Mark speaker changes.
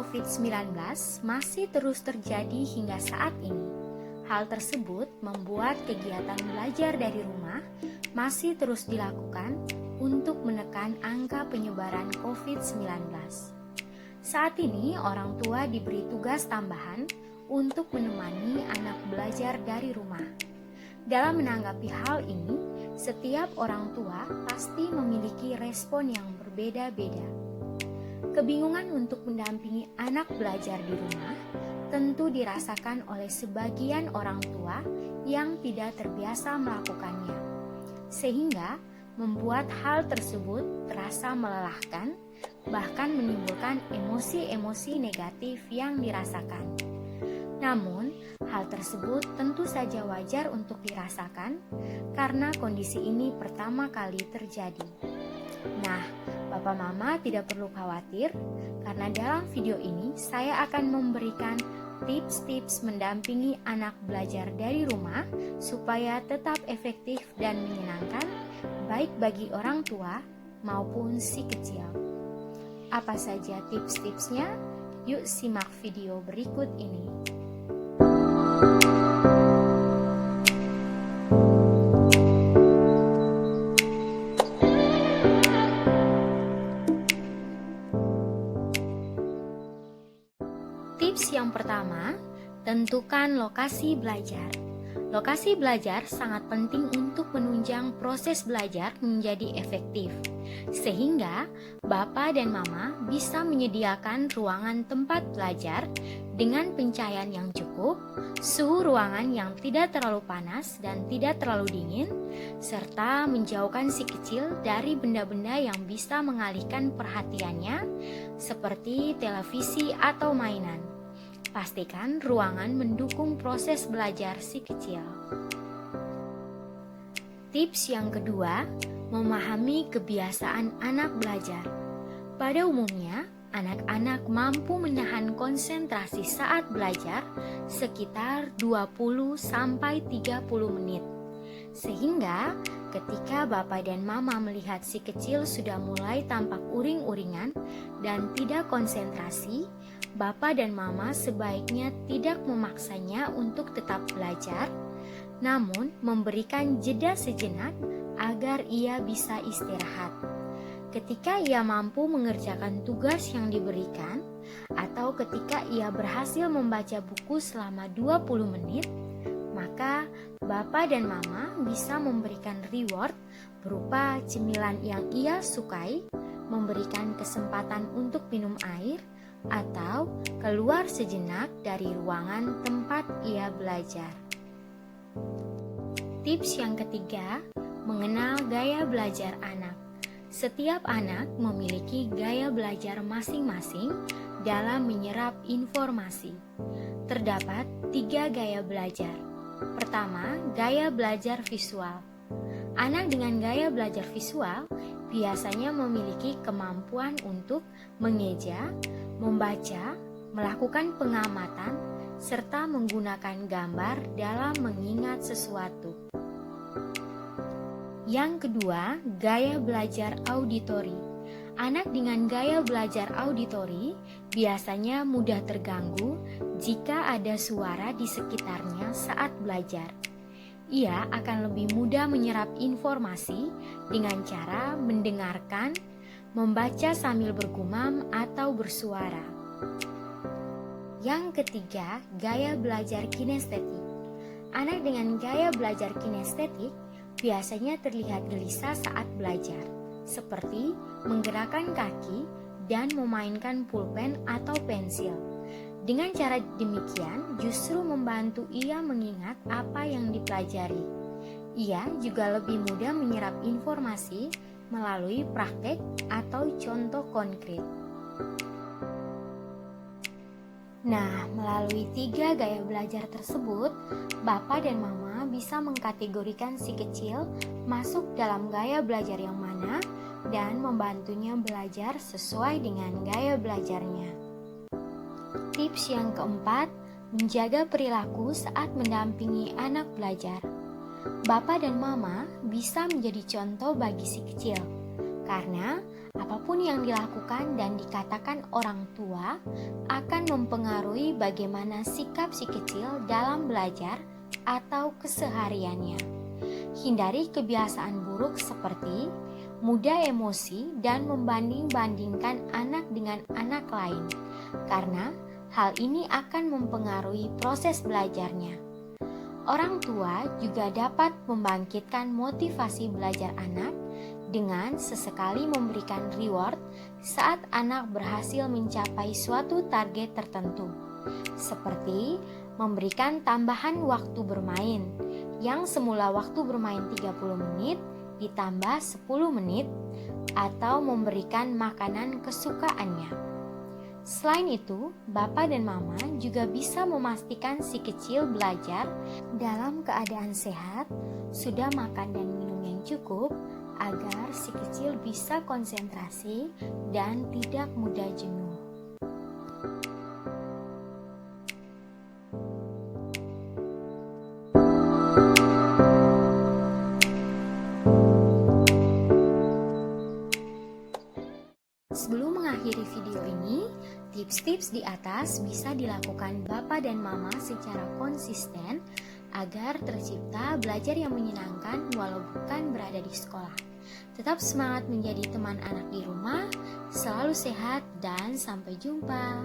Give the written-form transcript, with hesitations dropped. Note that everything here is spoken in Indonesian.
Speaker 1: COVID-19 masih terus terjadi hingga saat ini. Hal tersebut membuat kegiatan belajar dari rumah masih terus dilakukan untuk menekan angka penyebaran COVID-19. Saat ini orang tua diberi tugas tambahan untuk menemani anak belajar dari rumah. Dalam menanggapi hal ini, setiap orang tua pasti memiliki respon yang berbeda-beda. Kebingungan untuk mendampingi anak belajar di rumah tentu dirasakan oleh sebagian orang tua yang tidak terbiasa melakukannya, sehingga membuat hal tersebut terasa melelahkan, bahkan menimbulkan emosi-emosi negatif yang dirasakan. Namun, hal tersebut tentu saja wajar untuk dirasakan karena kondisi ini pertama kali terjadi. Nah, Bapak Mama tidak perlu khawatir karena dalam video ini saya akan memberikan tips-tips mendampingi anak belajar dari rumah supaya tetap efektif dan menyenangkan baik bagi orang tua maupun si kecil. Apa saja tips-tipsnya? Yuk simak video berikut ini. Tips yang pertama, tentukan lokasi belajar. Lokasi belajar sangat penting untuk menunjang proses belajar menjadi efektif, sehingga Bapak dan Mama bisa menyediakan ruangan tempat belajar dengan pencahayaan yang cukup, suhu ruangan yang tidak terlalu panas dan tidak terlalu dingin, serta menjauhkan si kecil dari benda-benda yang bisa mengalihkan perhatiannya, seperti televisi atau mainan. Pastikan ruangan mendukung proses belajar si kecil. Tips yang kedua, memahami kebiasaan anak belajar. Pada umumnya, anak-anak mampu menahan konsentrasi saat belajar sekitar 20-30 menit. Sehingga ketika Bapak dan Mama melihat si kecil sudah mulai tampak uring-uringan dan tidak konsentrasi, Bapak dan Mama sebaiknya tidak memaksanya untuk tetap belajar, namun memberikan jeda sejenak agar ia bisa istirahat. Ketika ia mampu mengerjakan tugas yang diberikan, atau ketika ia berhasil membaca buku selama 20 menit, maka Bapak dan Mama bisa memberikan reward berupa cemilan yang ia sukai, memberikan kesempatan untuk minum air, atau keluar sejenak dari ruangan tempat ia belajar. Tips yang ketiga, mengenal gaya belajar anak. Setiap anak memiliki gaya belajar masing-masing dalam menyerap informasi. Terdapat 3 gaya belajar. Pertama, gaya belajar visual. Anak dengan gaya belajar visual biasanya memiliki kemampuan untuk mengeja, membaca, melakukan pengamatan, serta menggunakan gambar dalam mengingat sesuatu. Yang kedua, gaya belajar auditori. Anak dengan gaya belajar auditori biasanya mudah terganggu jika ada suara di sekitarnya saat belajar. Ia akan lebih mudah menyerap informasi dengan cara mendengarkan, membaca sambil bergumam atau bersuara. Yang ketiga, gaya belajar kinestetik. Anak dengan gaya belajar kinestetik biasanya terlihat gelisah saat belajar, seperti menggerakkan kaki dan memainkan pulpen atau pensil. Dengan cara demikian, justru membantu ia mengingat apa yang dipelajari. Ia juga lebih mudah menyerap informasi melalui praktek atau contoh konkret. Nah, melalui 3 gaya belajar tersebut, Bapak dan Mama bisa mengkategorikan si kecil masuk dalam gaya belajar yang mana dan membantunya belajar sesuai dengan gaya belajarnya. Tips yang keempat, menjaga perilaku saat mendampingi anak belajar. Bapak dan Mama bisa menjadi contoh bagi si kecil, karena Apapun yang dilakukan dan dikatakan orang tua akan mempengaruhi bagaimana sikap si kecil dalam belajar atau kesehariannya. Hindari kebiasaan buruk seperti mudah emosi dan membanding-bandingkan anak dengan anak lain, karena hal ini akan mempengaruhi proses belajarnya. Orang tua juga dapat membangkitkan motivasi belajar anak dengan sesekali memberikan reward saat anak berhasil mencapai suatu target tertentu, seperti memberikan tambahan waktu bermain yang semula waktu bermain 30 menit ditambah 10 menit atau memberikan makanan kesukaannya. Selain itu, Bapak dan Mama juga bisa memastikan si kecil belajar dalam keadaan sehat, sudah makan dan minum yang cukup, agar si kecil bisa konsentrasi dan tidak mudah jenuh. Sebelum mengakhiri video ini, tips-tips di atas bisa dilakukan Bapak dan Mama secara konsisten agar tercipta belajar yang menyenangkan walau bukan berada di sekolah. Tetap semangat menjadi teman anak di rumah, selalu sehat dan sampai jumpa.